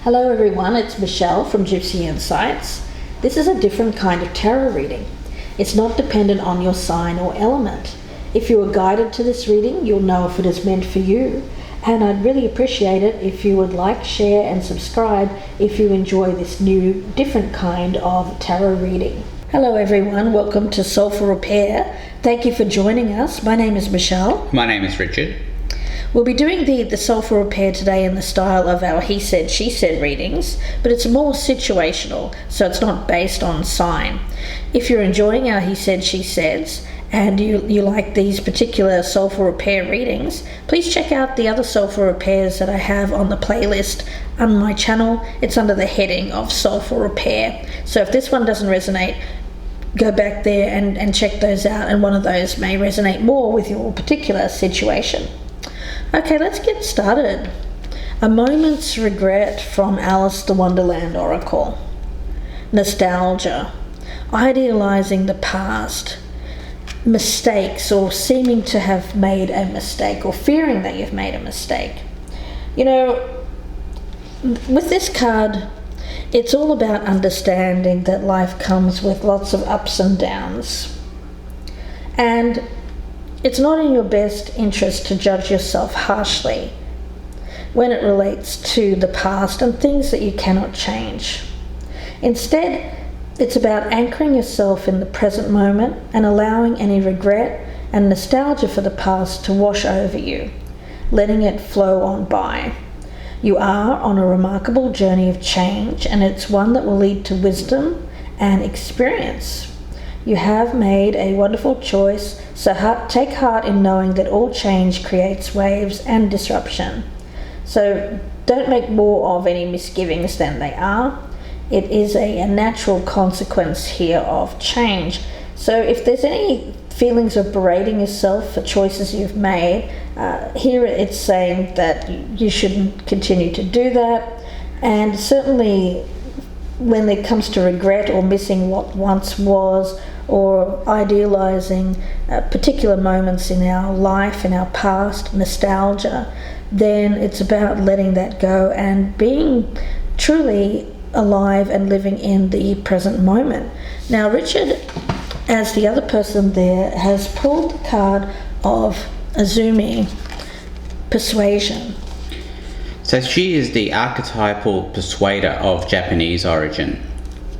Hello everyone, it's Michelle from Gypsy Insights. This is a different kind of tarot reading. It's not dependent on your sign or element. If you are guided to this reading, you'll know if it is meant for you. And I'd really appreciate it if you would like, share and subscribe if you enjoy this new, different kind of tarot reading. Hello everyone, welcome to Soulful Repair. Thank you for joining us. My name is Michelle. My name is Richard. We'll be doing the Soulful Repair today in the style of our He Said, She Said readings, but it's more situational, so it's not based on sign. If you're enjoying our He Said, She Says, and you like these particular Soulful Repair readings, please check out the other Soulful Repairs that I have on the playlist on my channel. It's under the heading of Soulful Repair. So if this one doesn't resonate, go back there and check those out, and one of those may resonate more with your particular situation. Okay, let's get started. A moment's regret from Alice the Wonderland Oracle. Nostalgia. Idealizing the past. Mistakes, or seeming to have made a mistake, or fearing that you've made a mistake. You know, with this card, it's all about understanding that life comes with lots of ups and downs. And it's not in your best interest to judge yourself harshly when it relates to the past and things that you cannot change. Instead, it's about anchoring yourself in the present moment and allowing any regret and nostalgia for the past to wash over you, letting it flow on by. You are on a remarkable journey of change, and it's one that will lead to wisdom and experience. You have made a wonderful choice, so take heart in knowing that all change creates waves and disruption. So don't make more of any misgivings than they are. It is a natural consequence here of change. So if there's any feelings of berating yourself for choices you've made, here it's saying that you shouldn't continue to do that. And certainly when it comes to regret or missing what once was, or idealizing particular moments in our life, in our past, nostalgia, then it's about letting that go and being truly alive and living in the present moment. Now, Richard, as the other person there, has pulled the card of Azumi, Persuasion. So she is the archetypal persuader of Japanese origin,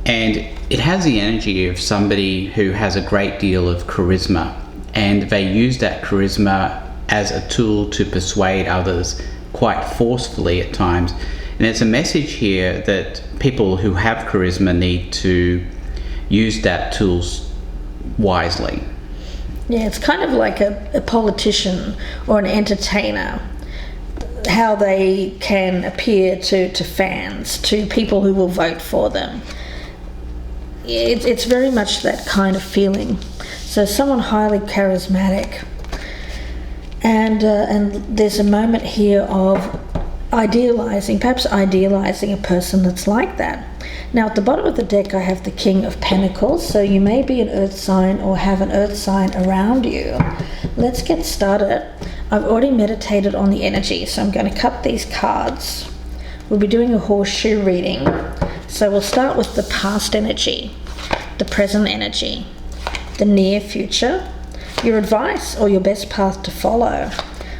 and it has the energy of somebody who has a great deal of charisma, and they use that charisma as a tool to persuade others quite forcefully at times. And there's a message here that people who have charisma need to use that tool wisely. Yeah, it's kind of like a politician or an entertainer, how they can appear to fans, to people who will vote for them. It's very much that kind of feeling. So someone highly charismatic, and there's a moment here of perhaps idealizing a person that's like that. Now at the bottom of the deck I have the King of Pentacles, so you may be an earth sign or have an earth sign around you. Let's get started. I've already meditated on the energy, so I'm going to cut these cards. We'll be doing a horseshoe reading. So we'll start with the past energy, the present energy, the near future, your advice or your best path to follow,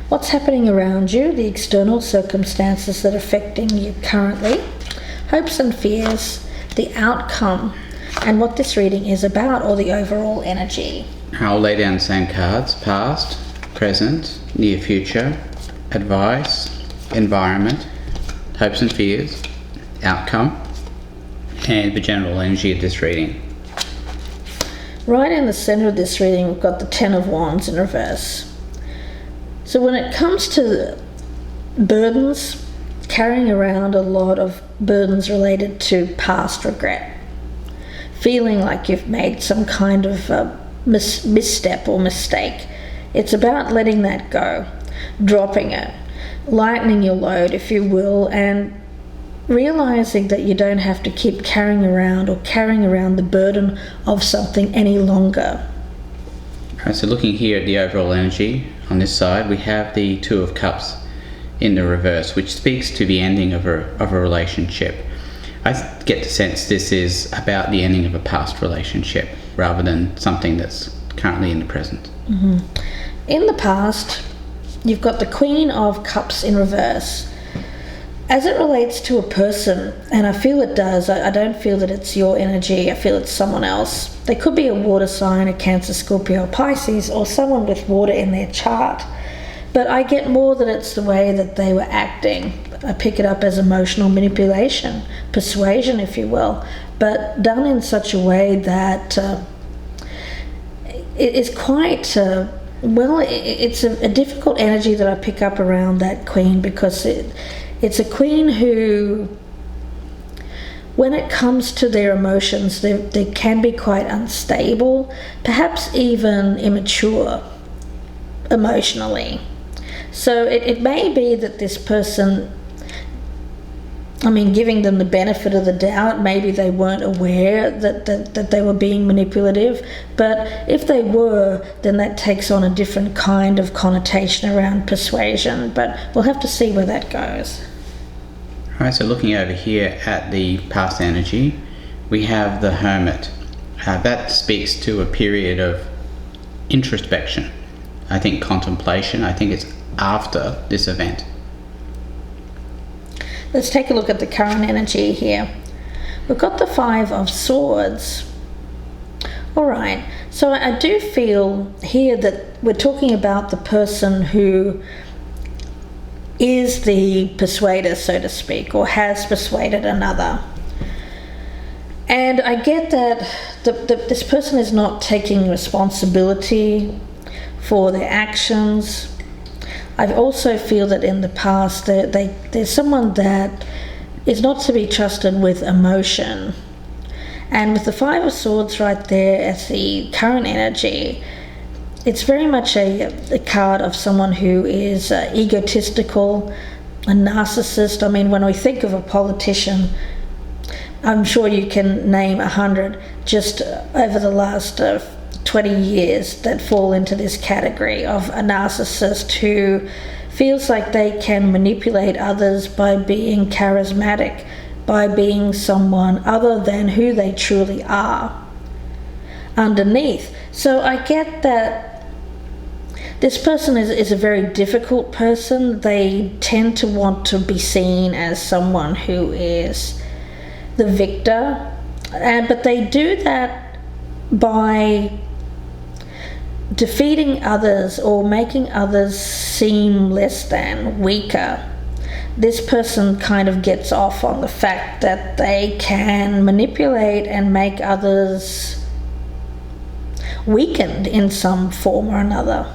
what's happening around you, the external circumstances that are affecting you currently, hopes and fears, the outcome, and what this reading is about, or the overall energy. I'll lay down the same cards: past, present, near future, advice, environment, hopes and fears, outcome, and the general energy of this reading. Right in the center of this reading, we've got the Ten of Wands in reverse. So when it comes to burdens, carrying around a lot of burdens related to past regret, feeling like you've made some kind of misstep or mistake, it's about letting that go, dropping it, lightening your load, if you will, and realizing that you don't have to keep carrying around the burden of something any longer. Alright, so looking here at the overall energy, on this side we have the Two of Cups in the reverse, which speaks to the ending of a relationship. I get the sense this is about the ending of a past relationship rather than something that's currently in the present. Mm-hmm. In the past, you've got the Queen of Cups in reverse. As it relates to a person, and I feel it does, I don't feel that it's your energy, I feel it's someone else. They could be a water sign, a Cancer, Scorpio, Pisces, or someone with water in their chart. But I get more that it's the way that they were acting. I pick it up as emotional manipulation, persuasion, if you will, but done in such a way that it is quite... it's a difficult energy that I pick up around that Queen, because it's a Queen who, when it comes to their emotions, they can be quite unstable, perhaps even immature emotionally. So it may be that this person, giving them the benefit of the doubt, maybe they weren't aware that they were being manipulative, but if they were, then that takes on a different kind of connotation around persuasion, but we'll have to see where that goes. Alright, so looking over here at the past energy, we have the Hermit. That speaks to a period of introspection. I think contemplation. I think it's after this event. Let's take a look at the current energy here. We've got the Five of Swords. Alright, so I do feel here that we're talking about the person who is the persuader, so to speak, or has persuaded another. And I get that this person is not taking responsibility for their actions. I also feel that in the past there's someone that is not to be trusted with emotion. And with the Five of Swords right there as the current energy, it's very much a card of someone who is egotistical, a narcissist. When we think of a politician, I'm sure you can name 100 just over the last 20 years that fall into this category of a narcissist who feels like they can manipulate others by being charismatic, by being someone other than who they truly are underneath. So I get that this person is a very difficult person. They tend to want to be seen as someone who is the victor, but they do that by defeating others or making others seem less than, weaker. This person kind of gets off on the fact that they can manipulate and make others weakened in some form or another.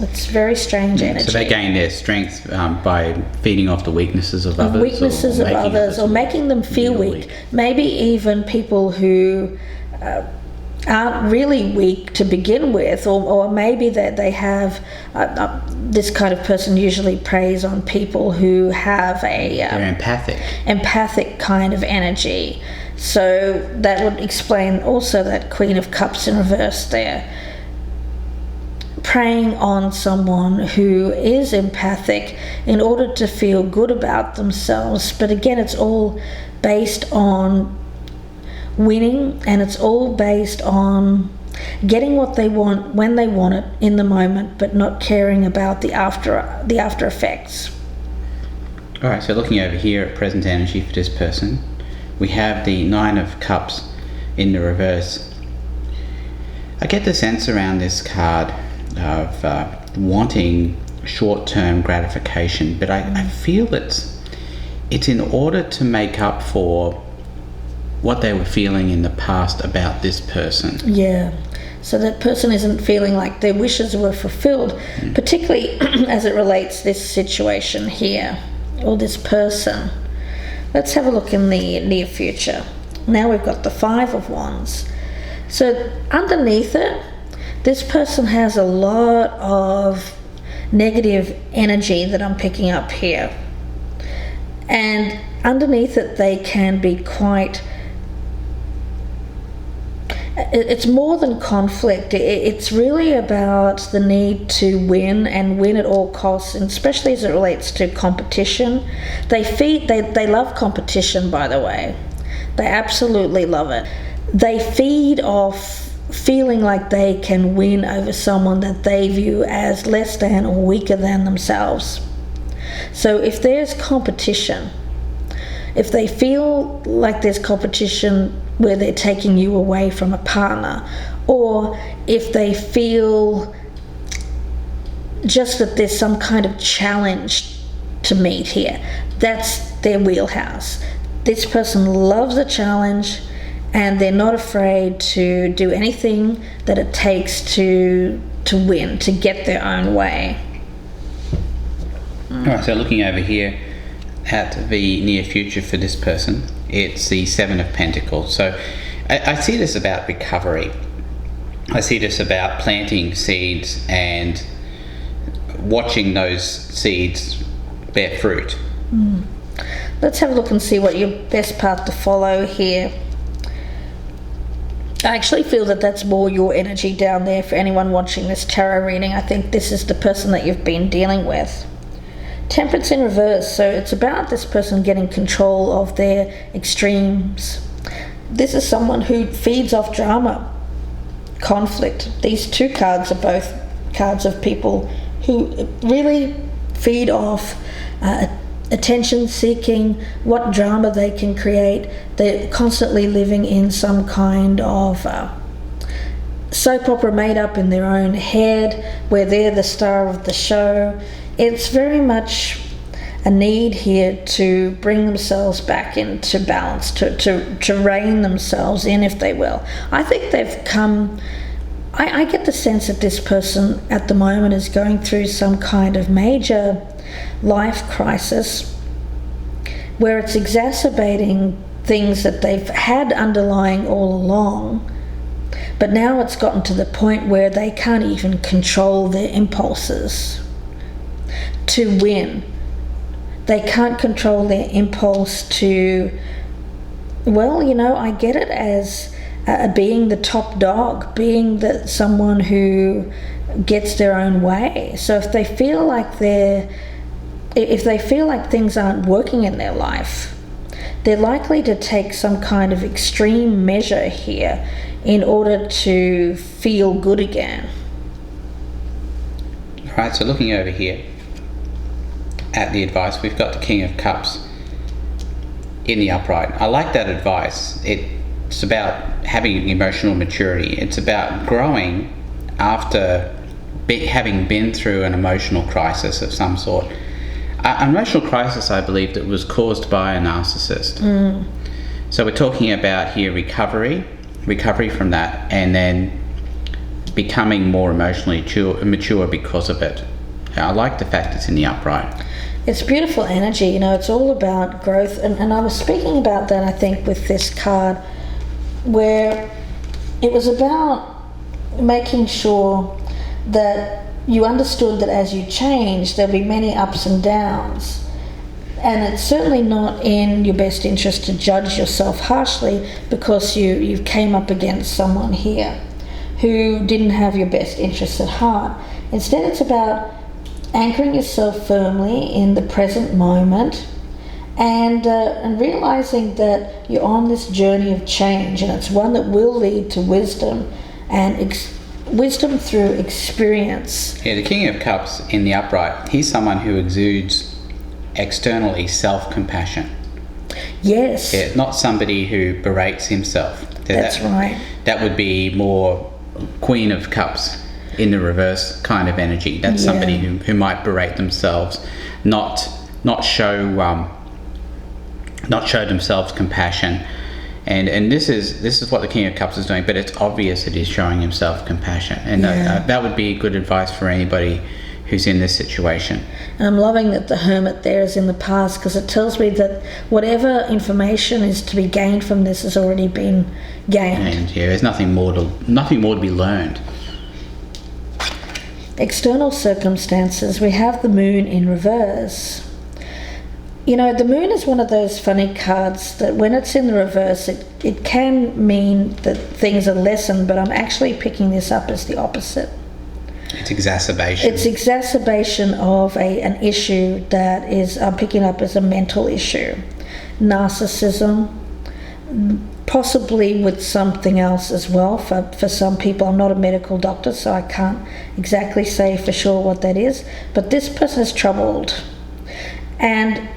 It's very strange energy. So they gain their strength by feeding off the weaknesses of others. Or making them feel weak. Maybe even people who aren't really weak to begin with, or maybe that they have this kind of person usually preys on people who have they're empathic kind of energy. So that would explain also that Queen of Cups in reverse there, preying on someone who is empathic in order to feel good about themselves. But again, it's all based on winning, and it's all based on getting what they want when they want it in the moment, but not caring about the after effects. All right, so looking over here at present energy for this person, we have the Nine of Cups in the reverse. I get the sense around this card of wanting short-term gratification, but I feel it's in order to make up for what they were feeling in the past about this person. Yeah, so that person isn't feeling like their wishes were fulfilled, particularly as it relates this situation here, or this person. Let's have a look in the near future. Now we've got the Five of Wands. So underneath it, this person has a lot of negative energy that I'm picking up here. And underneath it, they can be quite It's more than conflict. It's really about the need to win and win at all costs, and especially as it relates to competition. They love competition, by the way. They absolutely love it. They feed off feeling like they can win over someone that they view as less than or weaker than themselves. So if there's competition, if they feel like there's competition where they're taking you away from a partner, or if they feel just that there's some kind of challenge to meet here, that's their wheelhouse. This person loves a challenge, and they're not afraid to do anything that it takes to win, to get their own way. Alright, so looking over here at the near future for this person, it's the Seven of Pentacles. So I see this about recovery. I see this about planting seeds and watching those seeds bear fruit. Let's have a look and see what your best path to follow here. I actually feel that that's more your energy down there for anyone watching this tarot reading. I think this is the person that you've been dealing with. Temperance in reverse, so it's about this person getting control of their extremes. This is someone who feeds off drama, conflict. These two cards are both cards of people who really feed off attention seeking, what drama they can create. They're constantly living in some kind of soap opera made up in their own head, where they're the star of the show. It's very much a need here to bring themselves back into balance, to rein themselves in, if they will. I think they've come... I get the sense that this person at the moment is going through some kind of major life crisis where it's exacerbating things that they've had underlying all along, but now it's gotten to the point where they can't even control their impulses to win. They can't control their impulse to, well, I get it as being the top dog, being someone who gets their own way. So if they feel like things aren't working in their life, they're likely to take some kind of extreme measure here in order to feel good again. Alright, so looking over here at the advice, we've got the King of Cups in the upright. I like that advice. It's about having emotional maturity. It's about growing after having been through an emotional crisis of some sort. An emotional crisis, I believe, that was caused by a narcissist. So we're talking about here recovery from that, and then becoming more emotionally mature because of it. I like the fact it's in the upright. It's beautiful energy, it's all about growth. And I was speaking about that, I think, with this card, where it was about making sure that you understood that as you change, there'll be many ups and downs. And it's certainly not in your best interest to judge yourself harshly because you came up against someone here who didn't have your best interests at heart. Instead, it's about anchoring yourself firmly in the present moment and realizing that you're on this journey of change, and it's one that will lead to wisdom and wisdom through experience. Yeah, the King of Cups in the upright, he's someone who exudes externally self-compassion. Yes. Yeah, not somebody who berates himself. That's right. That would be more Queen of Cups in the reverse kind of energy. That's somebody who might berate themselves, not show themselves compassion. And this is what the King of Cups is doing, but it's obvious that he's showing himself compassion. And that would be good advice for anybody who's in this situation. And I'm loving that the Hermit there is in the past, because it tells me that whatever information is to be gained from this has already been gained. And there's nothing more to be learned. External circumstances, we have the Moon in reverse. You know, the moon is one of those funny cards that when it's in the reverse, it can mean that things are lessened, but I'm actually picking this up as the opposite. It's exacerbation. It's exacerbation of an issue that is, I'm picking up as a mental issue. Narcissism, possibly with something else as well for some people. I'm not a medical doctor, so I can't exactly say for sure what that is, but this person is troubled. And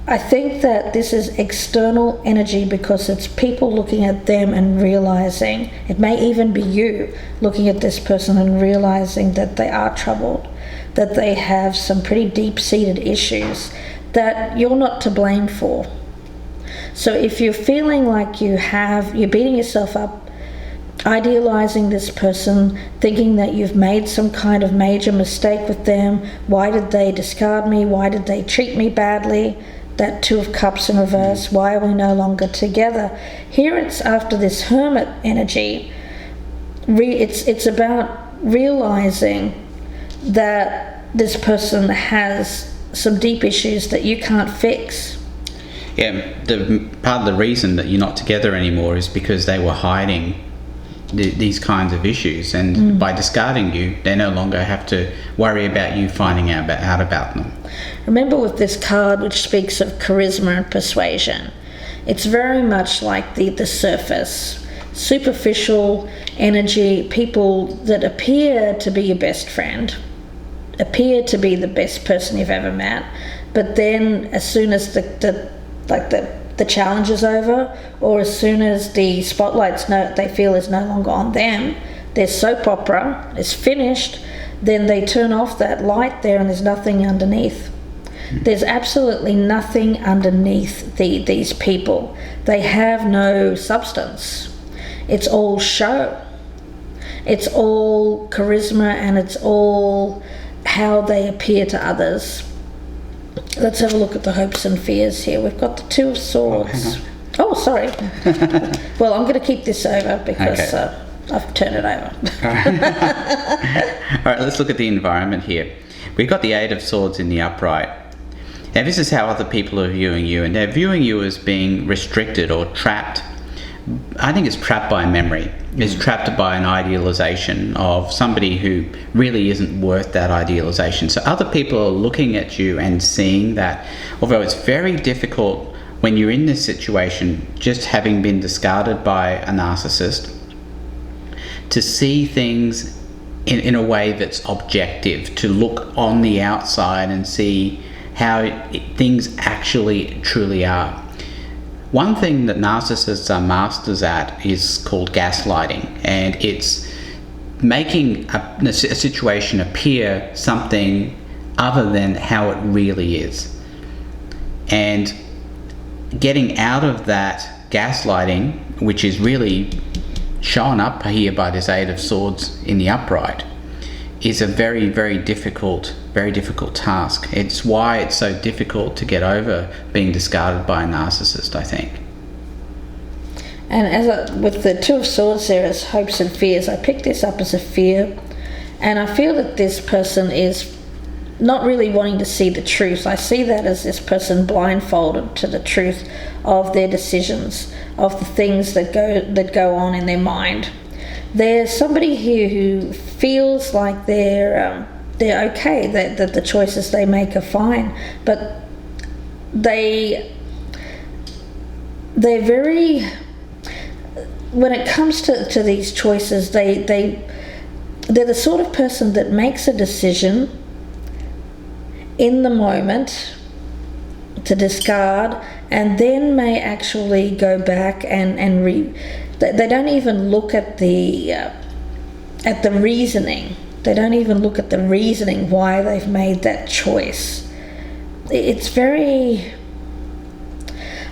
I think that this is external energy because it's people looking at them and realizing, it may even be you looking at this person and realizing that they are troubled, that they have some pretty deep-seated issues that you're not to blame for. So if you're feeling like you're beating yourself up, idealizing this person, thinking that you've made some kind of major mistake with them, why did they discard me, why did they treat me badly, that Two of Cups in reverse, why are we no longer together? Here it's after this Hermit energy, it's about realizing that this person has some deep issues that you can't fix. Yeah, part of the reason that you're not together anymore is because they were hiding these kinds of issues, and by discarding you, they no longer have to worry about you finding out about them. Remember, with this card, which speaks of charisma and persuasion, it's very much like the surface, superficial energy, people that appear to be your best friend, appear to be the best person you've ever met, but then as soon as the challenge is over, or as soon as the spotlight's they feel is no longer on them, their soap opera is finished, then they turn off that light there and there's nothing underneath. There's absolutely nothing underneath these people. They have no substance. It's all show. It's all charisma, and it's all how they appear to others. Let's have a look at the hopes and fears here. We've got the Two of Swords. Oh, sorry. Well, I'm going to keep this over because I've turned it over. All right, let's look at the environment here. We've got the Eight of Swords in the upright. Now, this is how other people are viewing you, and they're viewing you as being restricted or trapped. I think it's trapped by memory. It's trapped by an idealization of somebody who really isn't worth that idealization. So other people are looking at you and seeing that, although it's very difficult when you're in this situation, just having been discarded by a narcissist, to see things in a way that's objective, to look on the outside and see how things actually truly are. One thing that narcissists are masters at is called gaslighting, and it's making a situation appear something other than how it really is. And getting out of that gaslighting, which is really shown up here by this Eight of Swords in the upright, is a very, very difficult task. It's why it's so difficult to get over being discarded by a narcissist, I think. And with the Two of Swords there as hopes and fears, I picked this up as a fear, and I feel that this person is not really wanting to see the truth. I see that as this person blindfolded to the truth of their decisions, of the things that go on in their mind. There's somebody here who feels like they're okay, that the choices they make are fine, but they're very, when it comes to these choices, they're the sort of person that makes a decision in the moment to discard, and then may actually go back and they don't even look at the reasoning. They don't even look at the reasoning why they've made that choice. It's very,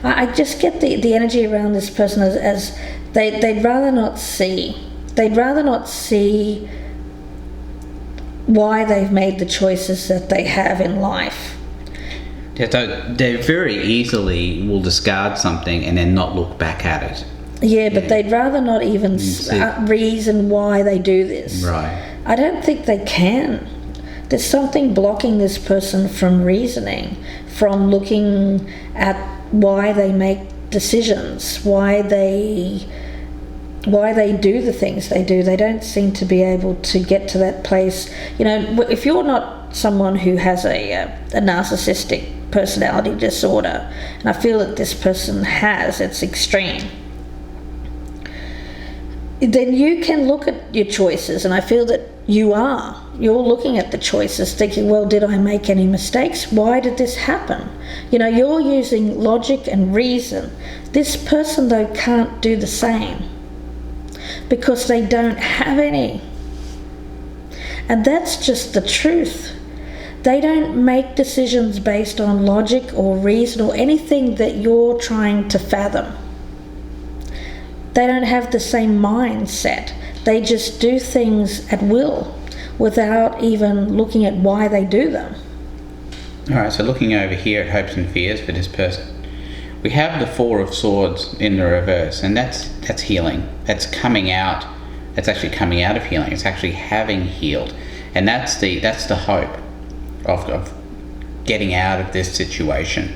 I just get the energy around this person as they'd rather not see. They'd rather not see why they've made the choices that they have in life. Yeah, they very easily will discard something and then not look back at it. Yeah, but they'd rather not even reason why they do this. Right. I don't think they can. There's something blocking this person from reasoning, from looking at why they make decisions, why they do the things they do. They don't seem to be able to get to that place. If you're not someone who has a narcissistic personality disorder, and I feel that this person has, it's extreme, then you can look at your choices, and I feel that you're looking at the choices thinking, well, did I make any mistakes? Why did this happen? You're using logic and reason. This person, though, can't do the same because they don't have any. And that's just the truth. They don't make decisions based on logic or reason or anything that you're trying to fathom. They don't have the same mindset. They just do things at will without even looking at why they do them. All right, so looking over here at hopes and fears for this person, we have the Four of Swords in the reverse, and that's healing. That's coming out. That's actually coming out of healing. It's actually having healed, and that's the hope of getting out of this situation,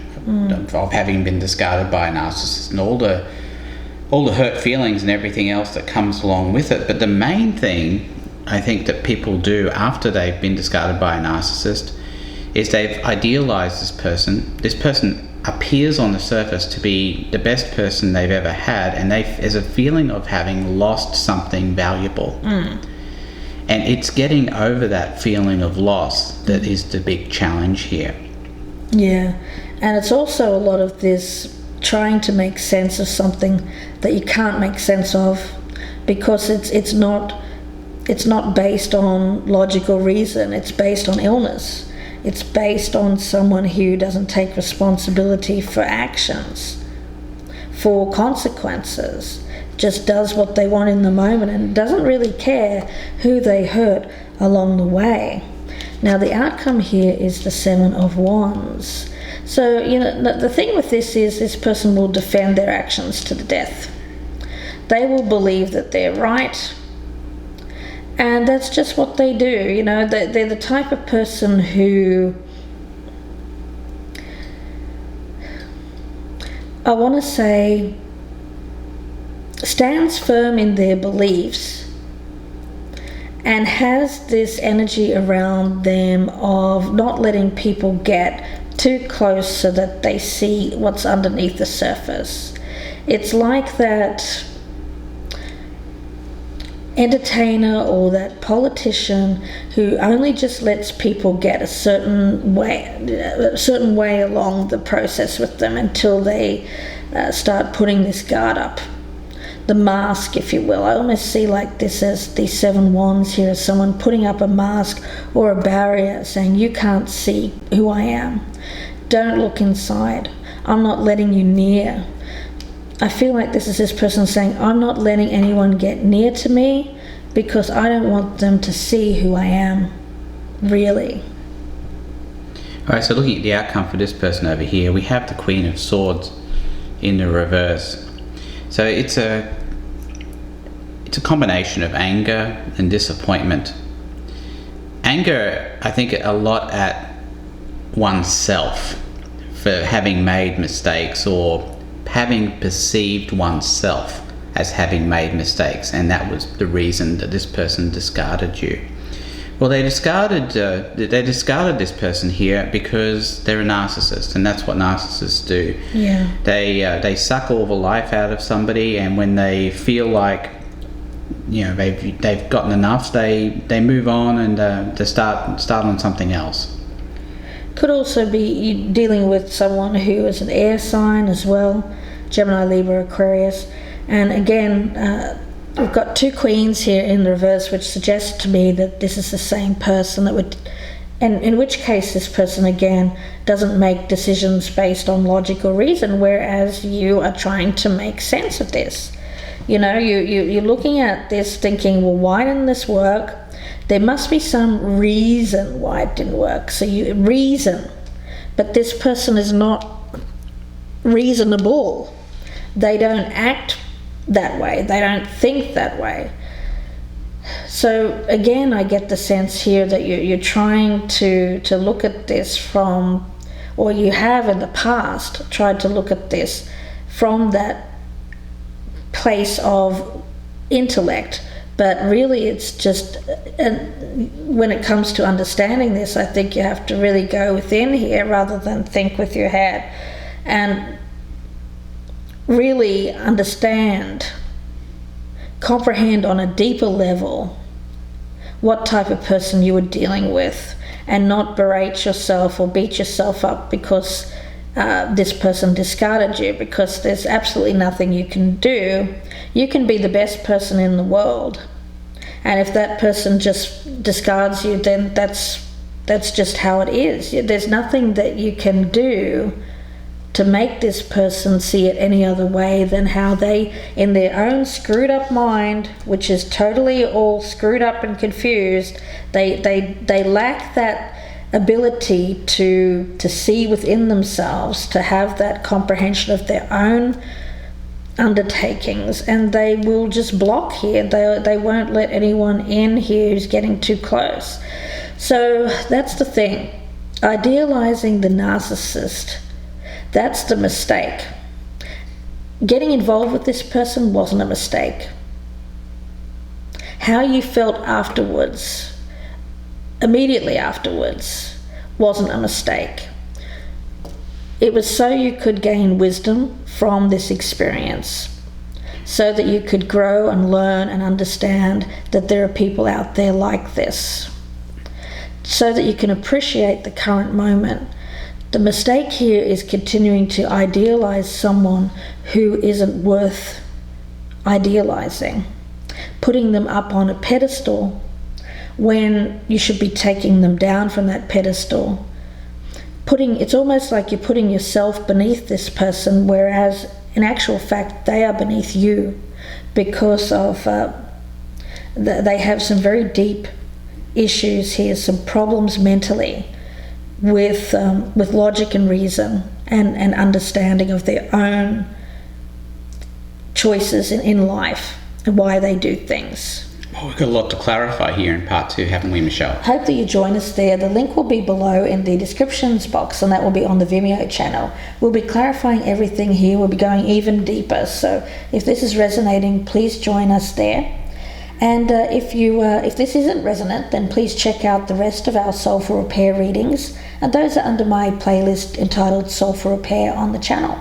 of having been discarded by a narcissist, and all the hurt feelings and everything else that comes along with it. But the main thing I think that people do after they've been discarded by a narcissist is they've idealized this person. This person appears on the surface to be the best person they've ever had, and there's a feeling of having lost something valuable. And it's getting over that feeling of loss that is the big challenge here. Yeah, and it's also a lot of this trying to make sense of something that you can't make sense of, because it's not based on logical reason. It's based on illness. It's based on someone who doesn't take responsibility for actions, for consequences, just does what they want in the moment and doesn't really care who they hurt along the way. Now, the outcome here is the Seven of Wands. So, the thing with this is this person will defend their actions to the death. They will believe that they're right, and that's just what they do. They're the type of person who, I want to say, stands firm in their beliefs and has this energy around them of not letting people get too close so that they see what's underneath the surface. It's like that entertainer or that politician who only just lets people get a certain way along the process with them until they start putting this guard up. The mask, if you will. I almost see like this as these Seven Wands here, as someone putting up a mask or a barrier saying, you can't see who I am. Don't look inside. I'm not letting you near. I feel like this is this person saying, I'm not letting anyone get near to me because I don't want them to see who I am, really. All right, so looking at the outcome for this person over here, we have the Queen of Swords in the reverse. So it's a combination of anger and disappointment. Anger, I think, a lot at oneself for having made mistakes or having perceived oneself as having made mistakes, and that was the reason that this person discarded you. Well, they discarded this person here because they're a narcissist, and that's what narcissists do. Yeah. They suck all the life out of somebody, and when they feel like they've gotten enough, they move on and they start on something else. Could also be you dealing with someone who is an air sign as well, Gemini, Libra, Aquarius, and again. We've got two queens here in the reverse, which suggests to me that this is the same person that would, and in which case this person again doesn't make decisions based on logic or reason, whereas you are trying to make sense of this. You're looking at this thinking, well, why didn't this work? There must be some reason why it didn't work. So you reason, but this person is not reasonable. They don't act that way. They don't think that way. So again, I get the sense here that you're trying to look at this from, or you have in the past tried to look at this from that place of intellect, but really it's just, when it comes to understanding this, I think you have to really go within here rather than think with your head, and really understand, comprehend on a deeper level what type of person you were dealing with, and not berate yourself or beat yourself up because this person discarded you, because there's absolutely nothing you can do. You can be the best person in the world, and if that person just discards you, then that's just how it is. There's nothing that you can do to make this person see it any other way than how they, in their own screwed up mind, which is totally all screwed up and confused, they lack that ability to see within themselves, to have that comprehension of their own undertakings, and they will just block here. They won't let anyone in here who's getting too close. So that's the thing. Idealizing the narcissist, that's the mistake. Getting involved with this person wasn't a mistake. How you felt afterwards, immediately afterwards, wasn't a mistake. It was so you could gain wisdom from this experience, so that you could grow and learn and understand that there are people out there like this, so that you can appreciate the current moment. The mistake here is continuing to idealize someone who isn't worth idealizing, putting them up on a pedestal when you should be taking them down from that pedestal. It's almost like you're putting yourself beneath this person, whereas in actual fact they are beneath you, because of they have some very deep issues here, some problems mentally with logic and reason and understanding of their own choices in life and why they do things. Well, we've got a lot to clarify here in part 2, haven't we, Michelle? Hope that you join us there. The link will be below in the descriptions box, and that will be on the Vimeo channel. We'll be clarifying everything here. We'll be going even deeper. So if this is resonating, please join us there. And if this isn't resonant, then please check out the rest of our Soulful Repair readings, and those are under my playlist entitled Soulful Repair on the channel.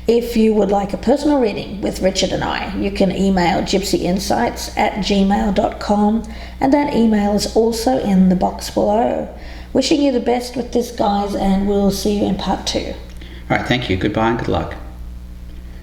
If you would like a personal reading with Richard and I, you can email gypsyinsights@gmail.com, and that email is also in the box below. Wishing you the best with this, guys, and we'll see you in part 2. All right, thank you. Goodbye and good luck.